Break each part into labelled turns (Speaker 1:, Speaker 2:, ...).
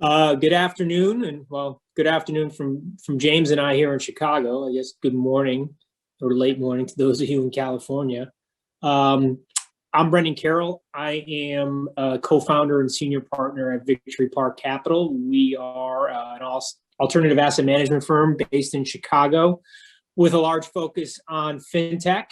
Speaker 1: Good afternoon, and well, good afternoon from James and I here in Chicago. I guess good morning or late morning to those of you in California. Um, I'm Brendan Carroll. I am a co-founder and senior partner at Victory Park Capital. We are an alternative asset management firm based in Chicago with a large focus on fintech.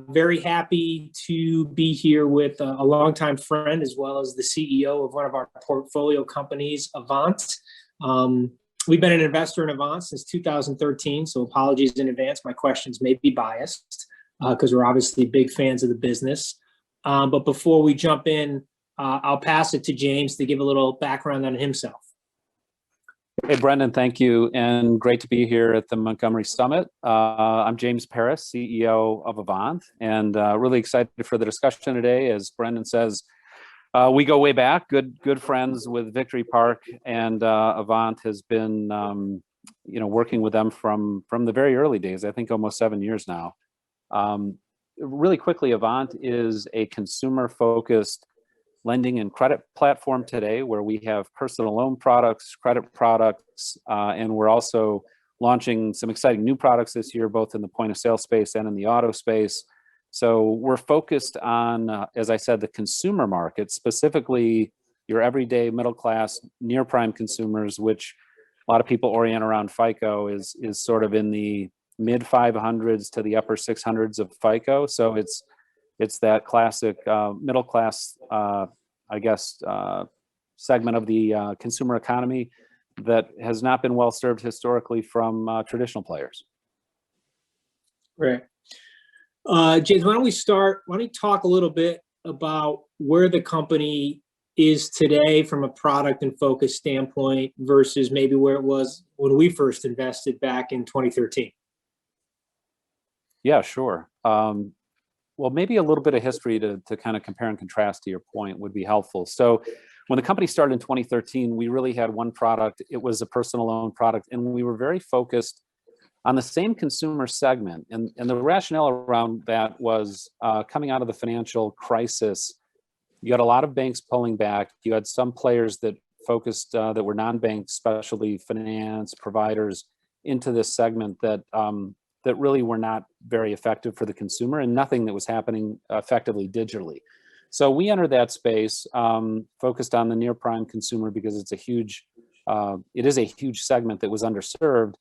Speaker 1: Very happy to be here with a longtime friend as well as the CEO of one of our portfolio companies, Avant. Um, we've been an investor in Avant since 2013, so apologies in advance. My questions may be biased because we're obviously big fans of the business. But before we jump in, I'll pass it to James to give a little background on himself.
Speaker 2: Hey, Brendan, thank you, and great to be here at the Montgomery Summit. I'm James Paris, CEO of Avant, and really excited for the discussion today. As Brendan says, we go way back, good friends with Victory Park, and Avant has been, working with them from the very early days. I think almost 7 years now. Really quickly, Avant is a consumer-focused lending and credit platform today, where we have personal loan products, credit products, and we're also launching some exciting new products this year, both in the point of sale space and in the auto space. So we're focused on, as I said, the consumer market, specifically your everyday middle class, near prime consumers, which a lot of people orient around FICO is sort of in the mid 500s to the upper 600s of FICO. So it's that classic middle class, segment of the consumer economy that has not been well served historically from traditional players.
Speaker 1: Great. James, why don't we start? Why don't you talk a little bit about where the company is today from a product and focus standpoint versus maybe where it was when we first invested back in 2013?
Speaker 2: Yeah, sure. Well, maybe a little bit of history to kind of compare and contrast to your point would be helpful. So when the company started in 2013, we really had one product. It was a personal loan product, and we were very focused on the same consumer segment. And the rationale around that was coming out of the financial crisis, you had a lot of banks pulling back. You had some players that focused, that were non-bank specialty finance providers into this segment that really were not very effective for the consumer, and nothing that was happening effectively digitally. So we entered that space, focused on the near prime consumer because it is a huge segment that was underserved,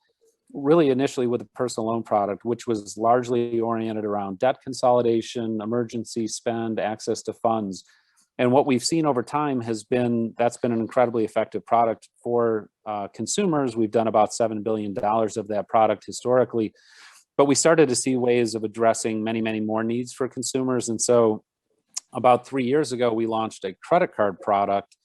Speaker 2: really initially with a personal loan product, which was largely oriented around debt consolidation, emergency spend, access to funds. And what we've seen over time that's been an incredibly effective product for consumers. We've done about $7 billion of that product historically. But we started to see ways of addressing many, many more needs for consumers. And so about 3 years ago, we launched a credit card product,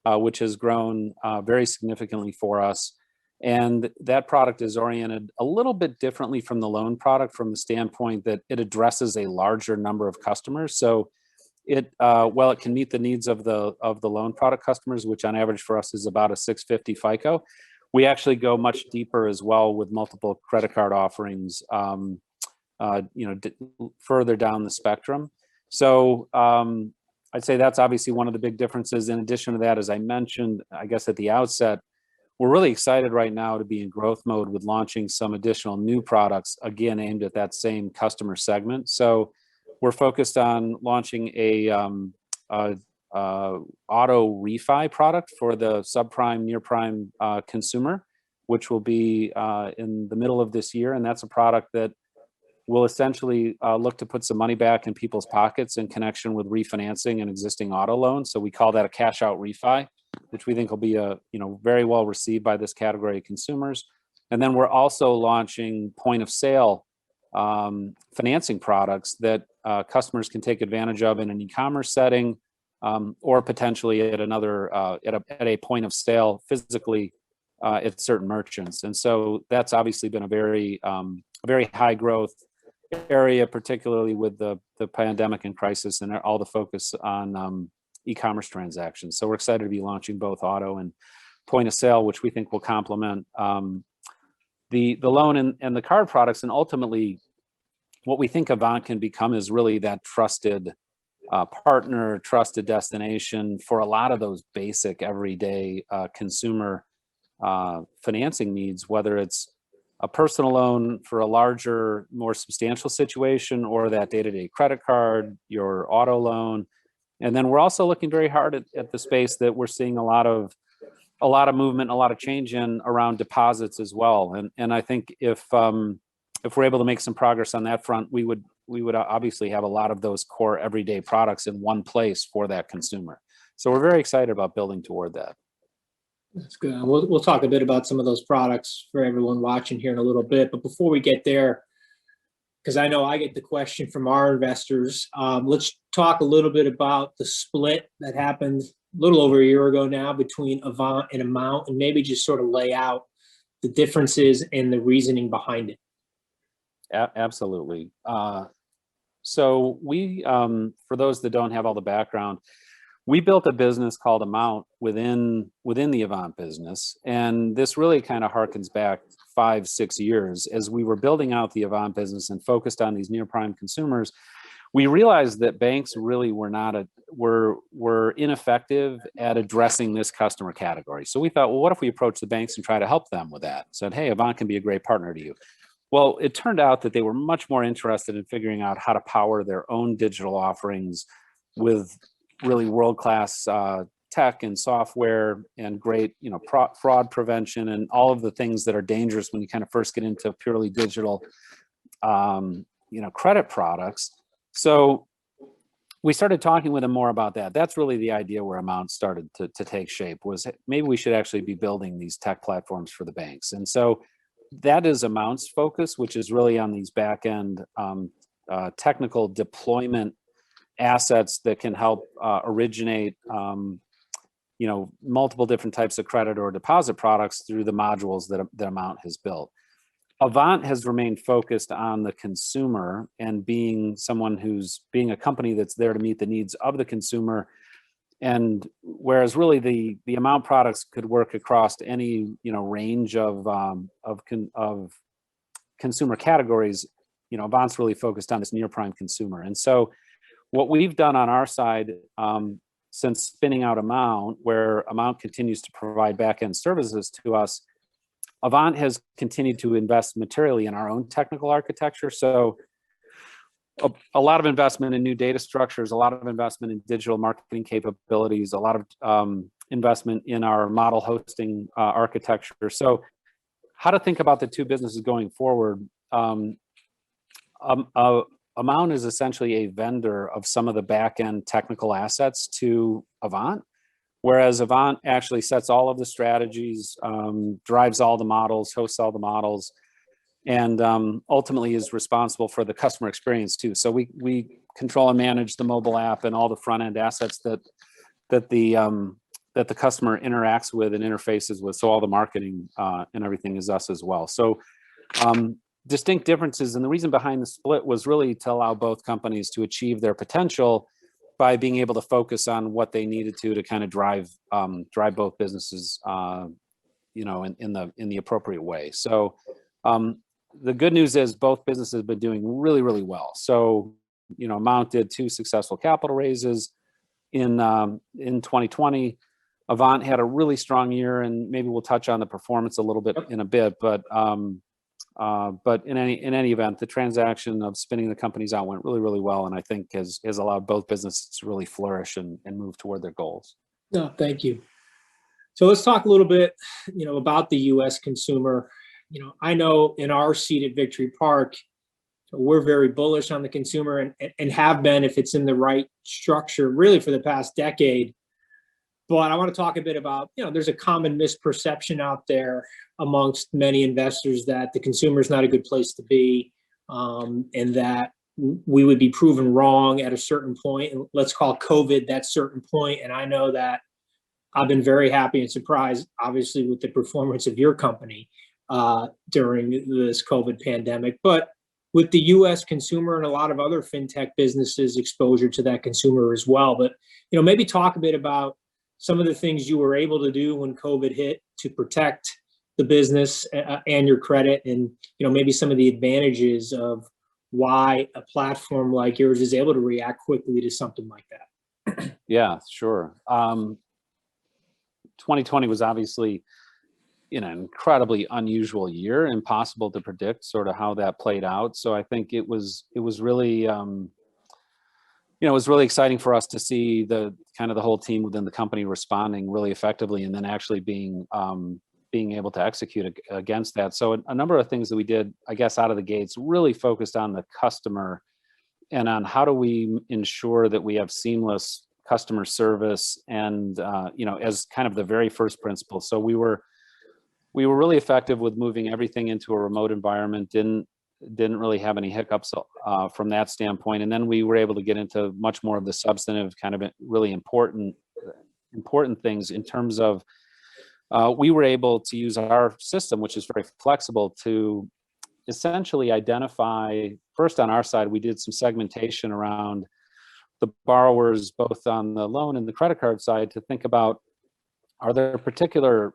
Speaker 2: which has grown very significantly for us. And that product is oriented a little bit differently from the loan product from the standpoint that it addresses a larger number of customers. So it can meet the needs of the loan product customers, which on average for us is about a 650 FICO. We actually go much deeper as well with multiple credit card offerings, further down the spectrum. So I'd say that's obviously one of the big differences. In addition to that, as I mentioned, I guess at the outset, we're really excited right now to be in growth mode with launching some additional new products, again, aimed at that same customer segment. So we're focused on launching a auto refi product for the subprime, near prime consumer, which will be in the middle of this year. And that's a product that will essentially look to put some money back in people's pockets in connection with refinancing an existing auto loan. So we call that a cash out refi, which we think will be very well received by this category of consumers. And then we're also launching point of sale financing products that customers can take advantage of in an e-commerce setting, or potentially at another at a point of sale physically at certain merchants. And so that's obviously been a very high growth area, particularly with the pandemic and crisis and all the focus on e-commerce transactions. So we're excited to be launching both auto and point of sale, which we think will complement the loan and the card products. And ultimately, what we think Avant can become is really that trusted partner, trusted destination for a lot of those basic everyday consumer financing needs, whether it's a personal loan for a larger, more substantial situation, or that day-to-day credit card, your auto loan. And then we're also looking very hard at the space that we're seeing a lot of movement, a lot of change in around deposits as well. And I think if we're able to make some progress on that front, we would obviously have a lot of those core everyday products in one place for that consumer. So we're very excited about building toward that.
Speaker 1: That's good. We'll talk a bit about some of those products for everyone watching here in a little bit. But before we get there, because I know I get the question from our investors, let's talk a little bit about the split that happened a little over a year ago now between Avant and Amount, and maybe just sort of lay out the differences and the reasoning behind it.
Speaker 2: Absolutely. So we, for those that don't have all the background, we built a business called Amount within the Avant business. And this really kind of harkens back 5-6 years as we were building out the Avant business and focused on these near prime consumers. We realized that banks really were ineffective at addressing this customer category. So we thought, well, what if we approach the banks and try to help them with that? Said, hey, Avant can be a great partner to you. Well, it turned out that they were much more interested in figuring out how to power their own digital offerings with really world-class tech and software and great, fraud prevention and all of the things that are dangerous when you kind of first get into purely digital, credit products. So we started talking with them more about that. That's really the idea where Amount started to take shape, was maybe we should actually be building these tech platforms for the banks. And so that is Amount's focus, which is really on these back-end technical deployment assets that can help originate multiple different types of credit or deposit products through the modules that Amount has built. Avant has remained focused on the consumer and being a company that's there to meet the needs of the consumer. And whereas really the Amount products could work across any range of consumer categories, Avant's really focused on this near prime consumer. And so what we've done on our side since spinning out Amount, where Amount continues to provide back-end services to us, Avant has continued to invest materially in our own technical architecture. So a lot of investment in new data structures, a lot of investment in digital marketing capabilities, a lot of investment in our model hosting architecture. So how to think about the two businesses going forward. Amount is essentially a vendor of some of the back-end technical assets to Avant, whereas Avant actually sets all of the strategies, drives all the models, hosts all the models, and ultimately is responsible for the customer experience too. So we control and manage the mobile app and all the front-end assets that the customer interacts with and interfaces with. So all the marketing and everything is us as well. So distinct differences, and the reason behind the split was really to allow both companies to achieve their potential by being able to focus on what they needed to kind of drive both businesses, in the appropriate way. So the good news is both businesses have been doing really, really well. So Amount did 2 successful capital raises in 2020. Avant had a really strong year, and maybe we'll touch on the performance a little bit in a bit, but in any event, the transaction of spinning the companies out went really, really well, and I think has allowed both businesses to really flourish and move toward their goals.
Speaker 1: No, thank you. So let's talk a little bit, about the U.S. consumer. I know in our seat at Victory Park, we're very bullish on the consumer and have been, if it's in the right structure, really for the past decade. But I want to talk a bit about, there's a common misperception out there amongst many investors that the consumer is not a good place to be, and that we would be proven wrong at a certain point. And let's call COVID that certain point. And I know that I've been very happy and surprised, obviously, with the performance of your company during this COVID pandemic. But with the U.S. consumer and a lot of other fintech businesses, exposure to that consumer as well. But maybe talk a bit about some of the things you were able to do when COVID hit to protect the business and your credit, and maybe some of the advantages of why a platform like yours is able to react quickly to something like that.
Speaker 2: Yeah, sure. 2020 was obviously an incredibly unusual year, impossible to predict sort of how that played out. So I think it was really it was really exciting for us to see the kind of the whole team within the company responding really effectively, and then actually being able to execute against that. So a number of things that we did, I guess, out of the gates really focused on the customer and on how do we ensure that we have seamless customer service, and as kind of the very first principle. So we were really effective with moving everything into a remote environment. Didn't really have any hiccups from that standpoint. And then we were able to get into much more of the substantive kind of really important things in terms of we were able to use our system, which is very flexible, to essentially identify, first on our side, we did some segmentation around the borrowers, both on the loan and the credit card side, to think about, are there particular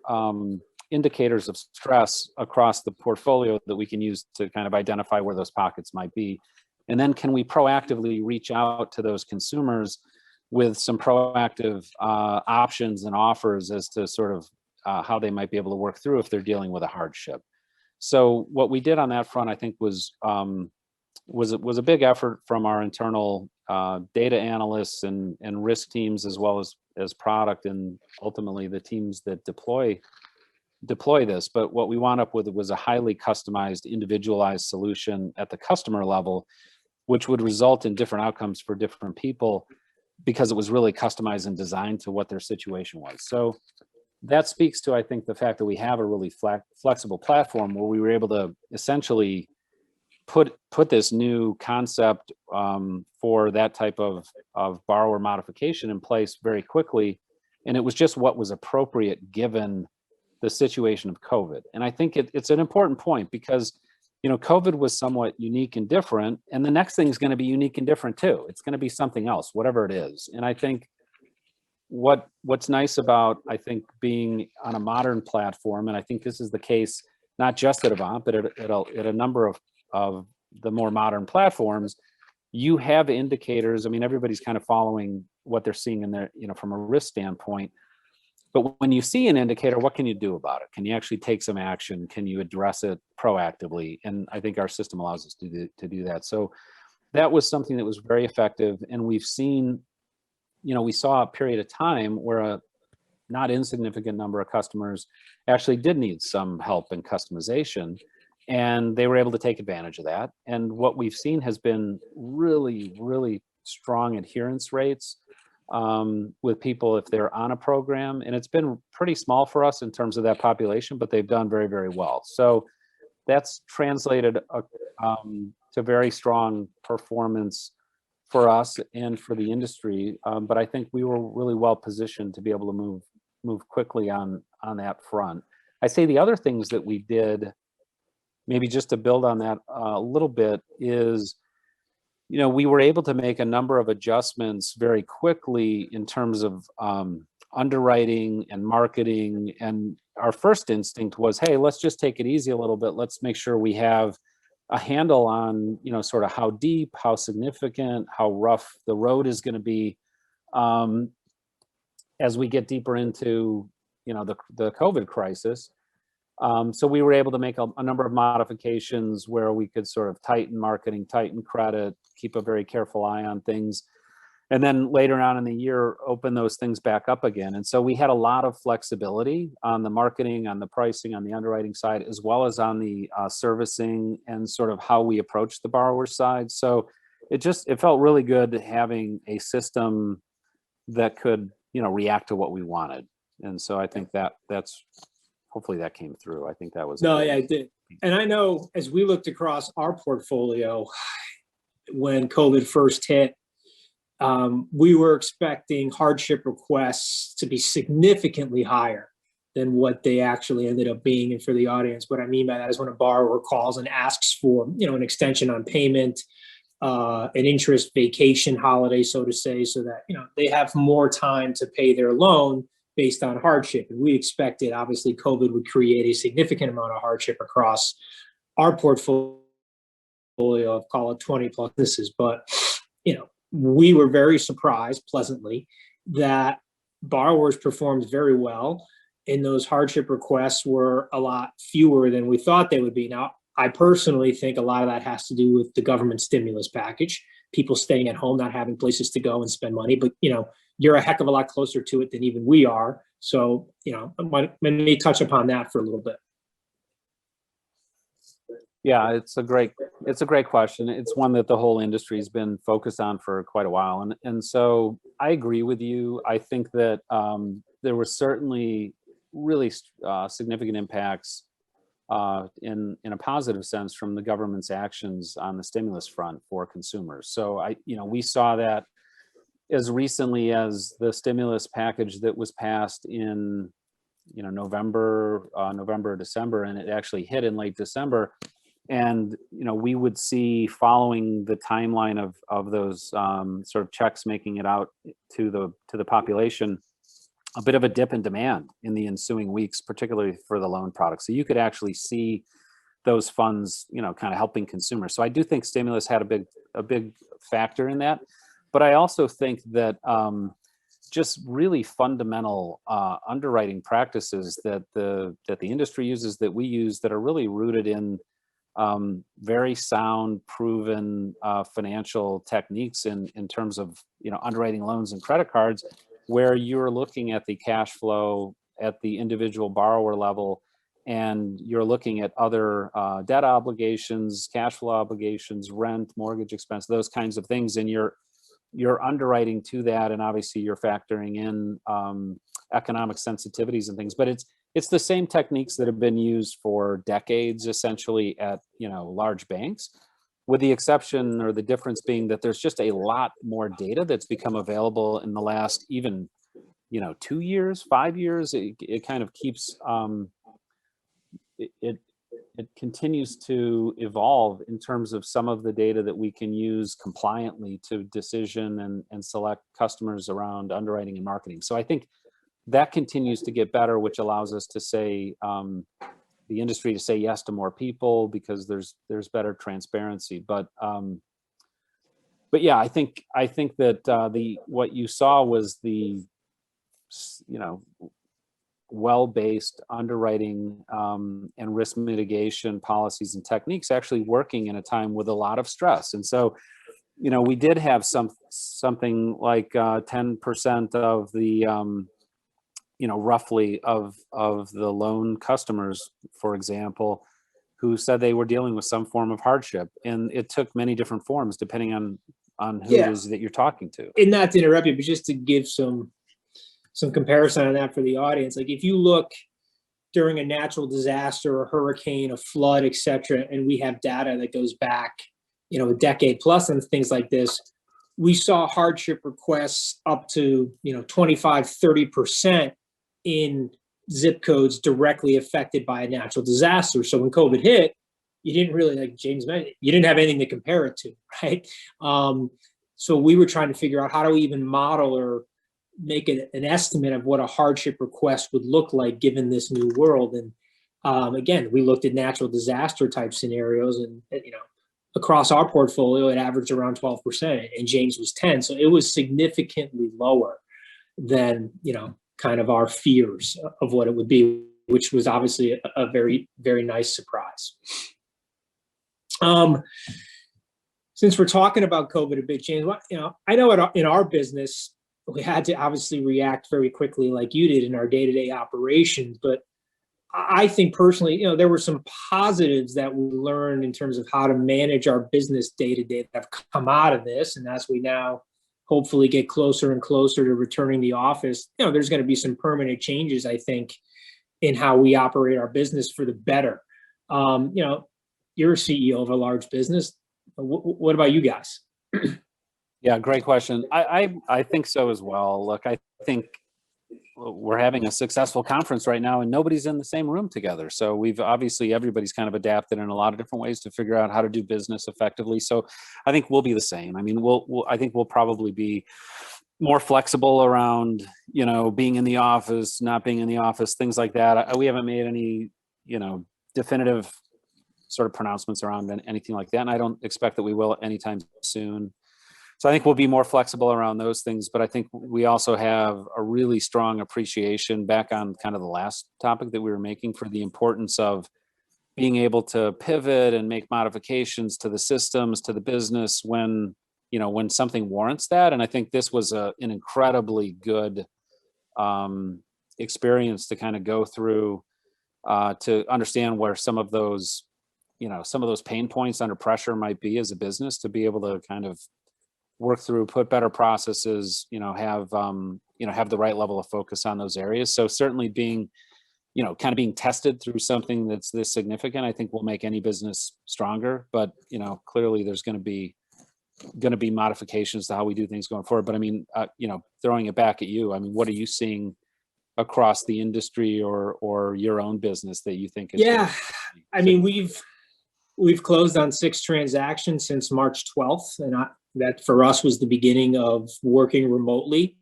Speaker 2: indicators of stress across the portfolio that we can use to kind of identify where those pockets might be? And then can we proactively reach out to those consumers with some proactive options and offers as to sort of how they might be able to work through if they're dealing with a hardship. So what we did on that front, I think, was a big effort from our internal data analysts and risk teams, as well as product, and ultimately the teams that deploy this. But what we wound up with was a highly customized, individualized solution at the customer level, which would result in different outcomes for different people because it was really customized and designed to what their situation was. So that speaks to, I think, the fact that we have a really flexible platform where we were able to essentially put this new concept for that type of borrower modification in place very quickly. And it was just what was appropriate given the situation of COVID. And I think it's an important point because, COVID was somewhat unique and different, and the next thing is going to be unique and different too. It's going to be something else, whatever it is. And I think what's nice about, I think, being on a modern platform, and I think this is the case not just at Avant, but at a number of the more modern platforms, you have indicators. I mean, everybody's kind of following what they're seeing in their, from a risk standpoint. But when you see an indicator, what can you do about it? Can you actually take some action? Can you address it proactively? And I think our system allows us to do that. So that was something that was very effective. And we've seen, we saw a period of time where a not insignificant number of customers actually did need some help in customization, and they were able to take advantage of that. And what we've seen has been really, really strong adherence rates with people if they're on a program. And it's been pretty small for us in terms of that population, but they've done very, very well. So that's translated to very strong performance for us and for the industry. But I think we were really well positioned to be able to move quickly on that front. I say the other things that we did, maybe just to build on that a little bit, is we were able to make a number of adjustments very quickly in terms of underwriting and marketing. And our first instinct was, hey, let's just take it easy a little bit. Let's make sure we have a handle on, sort of how deep, how significant, how rough the road is going to be as we get deeper into, the COVID crisis. So we were able to make a number of modifications where we could sort of tighten marketing, tighten credit, keep a very careful eye on things. And then later on in the year, open those things back up again. And so we had a lot of flexibility on the marketing, on the pricing, on the underwriting side, as well as on the servicing and sort of how we approach the borrower side. So it felt really good having a system that could, react to what we wanted. And so I think that's hopefully that came through. I think that was.
Speaker 1: No, yeah, it did. And I know as we looked across our portfolio when COVID first hit, we were expecting hardship requests to be significantly higher than what they actually ended up being. And for the audience, what I mean by that is when a borrower calls and asks for, an extension on payment, an interest vacation holiday, so to say, so that, they have more time to pay their loan based on hardship. And we expected, obviously, COVID would create a significant amount of hardship across our portfolio. portfolio of, call it 20 plus businesses, but we were very surprised pleasantly that borrowers performed very well, and those hardship requests were a lot fewer than we thought they would be. Now, I personally think a lot of that has to do with the government stimulus package, people staying at home, not having places to go and spend money. But you're a heck of a lot closer to it than even we are. So let me touch upon that for a little bit.
Speaker 2: Yeah, it's a great question. It's one that the whole industry has been focused on for quite a while, and so I agree with you. I think that there were certainly really significant impacts in a positive sense from the government's actions on the stimulus front for consumers. So we saw that as recently as the stimulus package that was passed in November, December, and it actually hit in late December. And we would see, following the timeline of those sort of checks making it out to the population, a bit of a dip in demand in the ensuing weeks, particularly for the loan products. So you could actually see those funds, kind of helping consumers. So I do think stimulus had a big factor in that. But I also think that just really fundamental underwriting practices that the industry uses, that we use, that are really rooted in very sound, proven financial techniques in terms of underwriting loans and credit cards, where you're looking at the cash flow at the individual borrower level, and you're looking at other debt obligations, cash flow obligations, rent, mortgage expense, those kinds of things, and you're underwriting to that, and obviously you're factoring in economic sensitivities and things. But it's the same techniques that have been used for decades, essentially, at large banks, with the exception or the difference being that there's just a lot more data that's become available in the last even 2 years, 5 years. It kind of keeps it continues to evolve in terms of some of the data that we can use compliantly to decision and select customers around underwriting and marketing. So I think that continues to get better, which allows us to say, the industry to say yes to more people, because there's better transparency. But yeah, I think that what you saw was the well-based underwriting and risk mitigation policies and techniques actually working in a time with a lot of stress. And so we did have something like 10% of the roughly of the loan customers, for example, who said they were dealing with some form of hardship, and it took many different forms depending on who it is that you're talking to.
Speaker 1: And not to interrupt you, but just to give some comparison on that for the audience, like if you look during a natural disaster, a hurricane, a flood, etc., and we have data that goes back, a decade plus on things like this, we saw hardship requests up to 25, 30% in zip codes directly affected by a natural disaster. So when COVID hit, you didn't really, like James mentioned, you didn't have anything to compare it to, right? So we were trying to figure out, how do we even model or make an estimate of what a hardship request would look like given this new world. And again, we looked at natural disaster type scenarios, and across our portfolio, it averaged around 12%, and James was 10. So it was significantly lower than, kind of our fears of what it would be, which was obviously a very, very nice surprise. Since we're talking about COVID a bit, James, I know in our business, we had to obviously react very quickly like you did in our day-to-day operations, but I think personally, there were some positives that we learned in terms of how to manage our business day-to-day that have come out of this. And as we now hopefully get closer and closer to returning to the office, there's going to be some permanent changes, I think, in how we operate our business for the better. You're a CEO of a large business. What about you guys?
Speaker 2: Yeah, great question. I think so as well. Look, I think we're having a successful conference right now, and nobody's in the same room together. So everybody's kind of adapted in a lot of different ways to figure out how to do business effectively. So I think we'll be the same. I mean, I think we'll probably be more flexible around, being in the office, not being in the office, things like that. We haven't made any, definitive sort of pronouncements around anything like that. And I don't expect that we will anytime soon. So I think we'll be more flexible around those things. But I think we also have a really strong appreciation, back on kind of the last topic that we were making, for the importance of being able to pivot and make modifications to the systems, to the business, when, you know, when something warrants that. And I think this was an incredibly good experience to kind of go through, to understand where some of those, you know, some of those pain points under pressure might be as a business, to be able to kind of work through, put better processes, you know, have the right level of focus on those areas. So certainly being, you know, kind of being tested through something that's this significant, I think will make any business stronger. But, you know, clearly there's going to be modifications to how we do things going forward. But I mean, you know, throwing it back at you, I mean, what are you seeing across the industry or your own business that you think is?
Speaker 1: Yeah, I mean, we've closed on 6 transactions since March 12th, and that for us was the beginning of working remotely.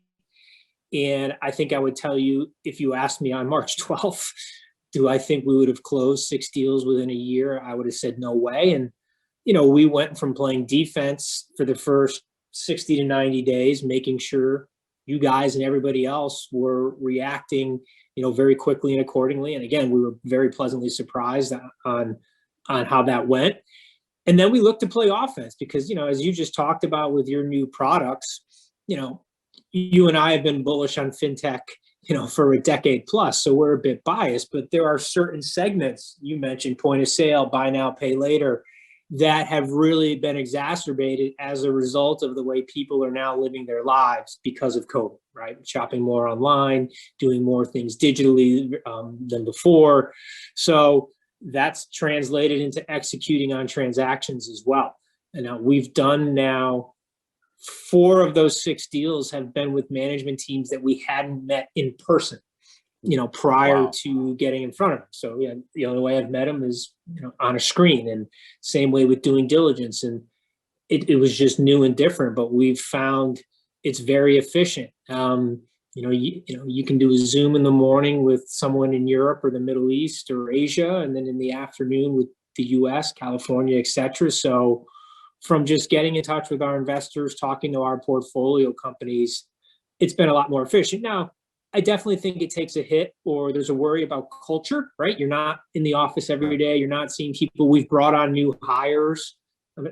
Speaker 1: And I think I would tell you, if you asked me on March 12th, do I think we would have closed 6 deals within a year? I would have said no way. And, you know, we went from playing defense for the first 60 to 90 days, making sure you guys and everybody else were reacting, you know, very quickly and accordingly. And again, we were very pleasantly surprised on how that went. And then we looked to play offense because, you know, as you just talked about with your new products, you know, you and I have been bullish on fintech, you know, for a decade plus. So we're a bit biased, but there are certain segments, you mentioned point of sale, buy now, pay later, that have really been exacerbated as a result of the way people are now living their lives because of COVID, right? Shopping more online, doing more things digitally than before. So that's translated into executing on transactions as well. And we've done now 4 of those 6 deals have been with management teams that we hadn't met in person, you know, prior to getting in front of them. So yeah, the only way I've met them is, you know, on a screen, and same way with doing diligence. And it was just new and different, but we've found it's very efficient. You can do a Zoom in the morning with someone in Europe or the Middle East or Asia, and then in the afternoon with the US, California, et cetera. So from just getting in touch with our investors, talking to our portfolio companies, it's been a lot more efficient. Now, I definitely think it takes a hit, or there's a worry about culture, right? You're not in the office every day. You're not seeing people. We've brought on new hires,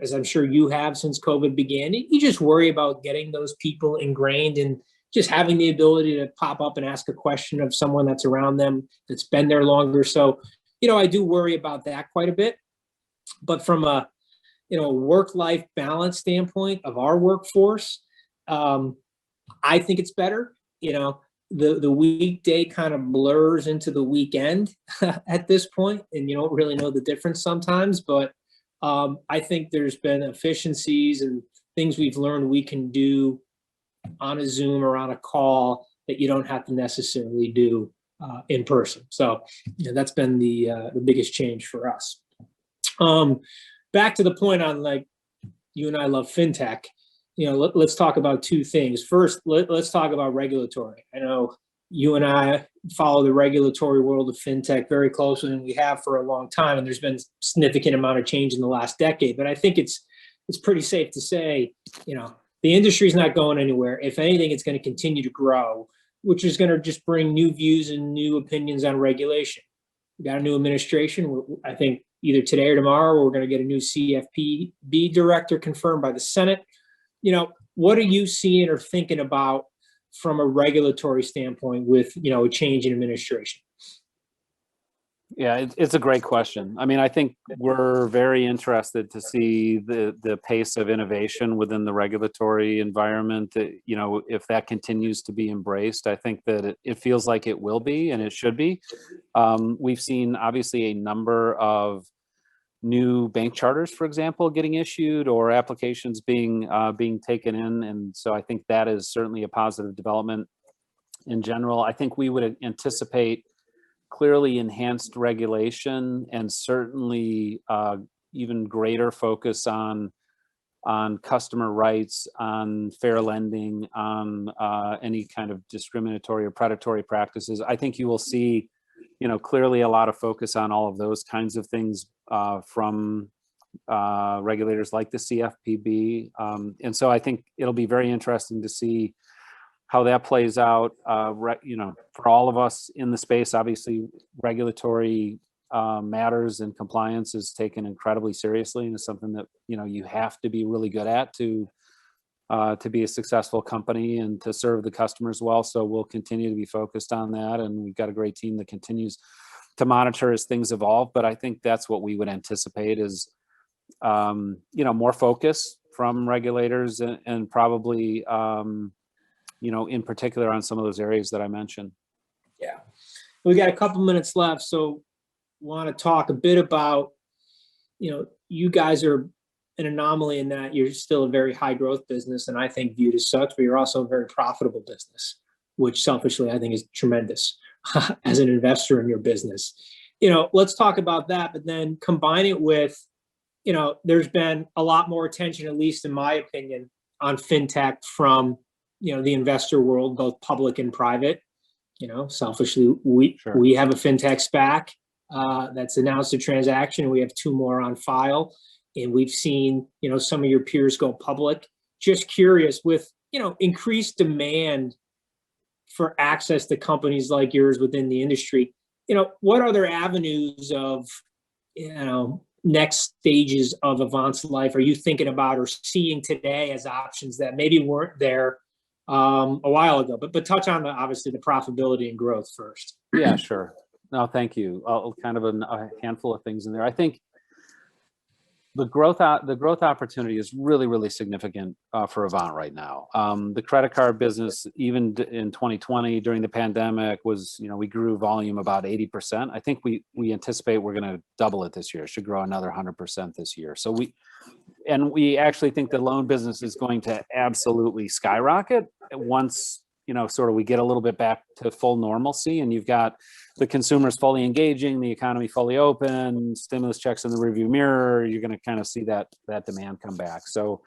Speaker 1: as I'm sure you have since COVID began. You just worry about getting those people ingrained and just having the ability to pop up and ask a question of someone that's around them, that's been there longer. So, you know, I do worry about that quite a bit. But from a, you know, work-life balance standpoint of our workforce, I think it's better. You know, the weekday kind of blurs into the weekend at this point, and you don't really know the difference sometimes. But I think there's been efficiencies and things we've learned we can do on a Zoom or on a call that you don't have to necessarily do in person. So that's been the biggest change for us. Back to the point on, like, you and I love fintech. You know, let's talk about 2 things. First, let's talk about regulatory. I know you and I follow the regulatory world of fintech very closely, and we have for a long time. And there's been significant amount of change in the last decade. But I think it's pretty safe to say, you know, the industry is not going anywhere. If anything, it's going to continue to grow, which is going to just bring new views and new opinions on regulation. We got a new administration. I think either today or tomorrow, we're going to get a new CFPB director confirmed by the Senate. You know, what are you seeing or thinking about from a regulatory standpoint with, you know, a change in administration?
Speaker 2: Yeah, it's a great question. I mean, I think we're very interested to see the pace of innovation within the regulatory environment. You know, if that continues to be embraced, I think that it feels like it will be, and it should be. We've seen obviously a number of new bank charters, for example, getting issued, or applications being taken in, and so I think that is certainly a positive development in general. I think we would anticipate clearly enhanced regulation, and certainly even greater focus on customer rights, on fair lending, on any kind of discriminatory or predatory practices. I think you will see, you know, clearly a lot of focus on all of those kinds of things from regulators like the CFPB. And so I think it'll be very interesting to see how that plays out. For all of us in the space, obviously regulatory matters and compliance is taken incredibly seriously, and is something that you have to be really good at to be a successful company and to serve the customers well. So we'll continue to be focused on that, and we've got a great team that continues to monitor as things evolve. But I think that's what we would anticipate is more focus from regulators, and probably in particular on some of those areas that I mentioned.
Speaker 1: Yeah, we got a couple minutes left, so want to talk a bit about, you guys are an anomaly in that you're still a very high growth business, and I think viewed as such, but you're also a very profitable business, which selfishly I think is tremendous as an investor in your business. Let's talk about that, but then combine it with, there's been a lot more attention, at least in my opinion, on fintech from, the investor world, both public and private. Selfishly, we have a fintech SPAC that's announced a transaction. We have 2 more on file, and we've seen, some of your peers go public. Just curious, with, increased demand for access to companies like yours within the industry, what other avenues of, next stages of Avant's life are you thinking about or seeing today as options that maybe weren't there a while ago? But touch on obviously the profitability and growth first.
Speaker 2: Yeah, sure. No, thank you. Kind of a handful of things in there. I think the growth opportunity is really, really significant for Avant right now. The credit card business, even in 2020 during the pandemic, was, we grew volume about 80%. I think we anticipate we're going to double it this year. It should grow another 100% this year. So we actually think the loan business is going to absolutely skyrocket once sort of we get a little bit back to full normalcy, and you've got the consumers fully engaging, the economy fully open, stimulus checks in the rearview mirror. You're going to kind of see that demand come back. So,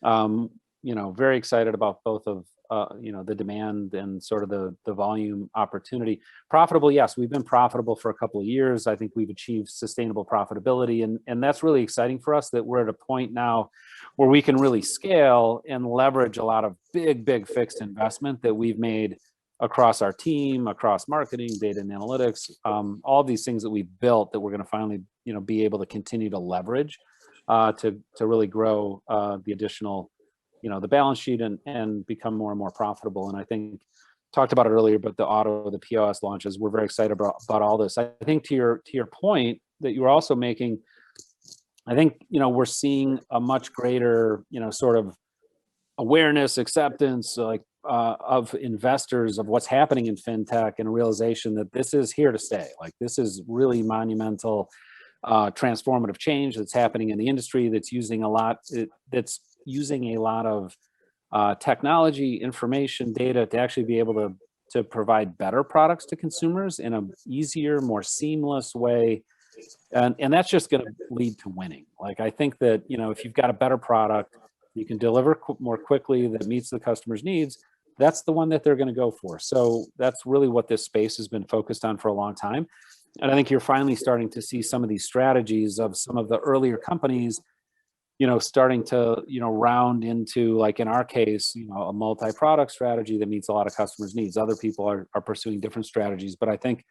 Speaker 2: very excited about both of the demand and sort of the volume opportunity. Profitable, yes, we've been profitable for a couple of years. I think we've achieved sustainable profitability, and that's really exciting for us, that we're at a point now where we can really scale and leverage a lot of big fixed investment that we've made across our team, across marketing, data and analytics, all these things that we've built that we're going to finally be able to continue to leverage to really grow the additional the balance sheet and become more and more profitable. And I think talked about it earlier, but the POS launches, we're very excited about all this. I think to your point that you were also making, I think, we're seeing a much greater, sort of awareness, acceptance, of investors of what's happening in fintech, and a realization that this is here to stay. This is really monumental, transformative change that's happening in the industry, that's using a lot of technology, information, data to actually be able to provide better products to consumers in an easier, more seamless way. And that's just going to lead to winning. I think that, if you've got a better product, you can deliver more quickly, that meets the customer's needs, that's the one that they're going to go for. So that's really what this space has been focused on for a long time. And I think you're finally starting to see some of these strategies of some of the earlier companies, starting to, round into, like in our case, a multi-product strategy that meets a lot of customers' needs. Other people are pursuing different strategies. But I think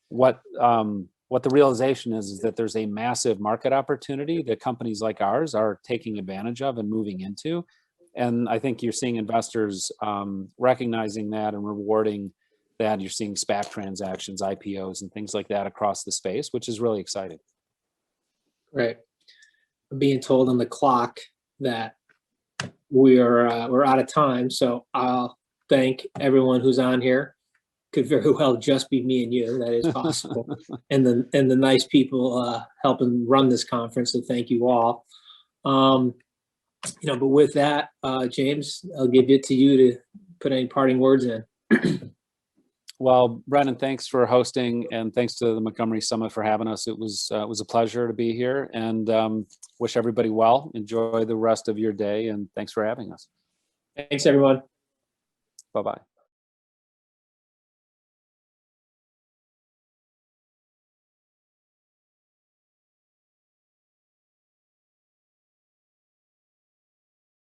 Speaker 2: what the realization is that there's a massive market opportunity that companies like ours are taking advantage of and moving into. And I think you're seeing investors recognizing that and rewarding that. You're seeing SPAC transactions, IPOs, and things like that across the space, which is really exciting.
Speaker 1: Right. I'm being told on the clock that we're out of time, so I'll thank everyone who's on here. Could very well just be me and you. That is possible, and the nice people helping run this conference. So thank you all. But with that, James, I'll give it to you to put any parting words in.
Speaker 2: Well, Brendan, thanks for hosting, and thanks to the Montgomery Summit for having us. It was a pleasure to be here, and wish everybody well. Enjoy the rest of your day, and thanks for having us.
Speaker 1: Thanks, everyone.
Speaker 2: Bye-bye.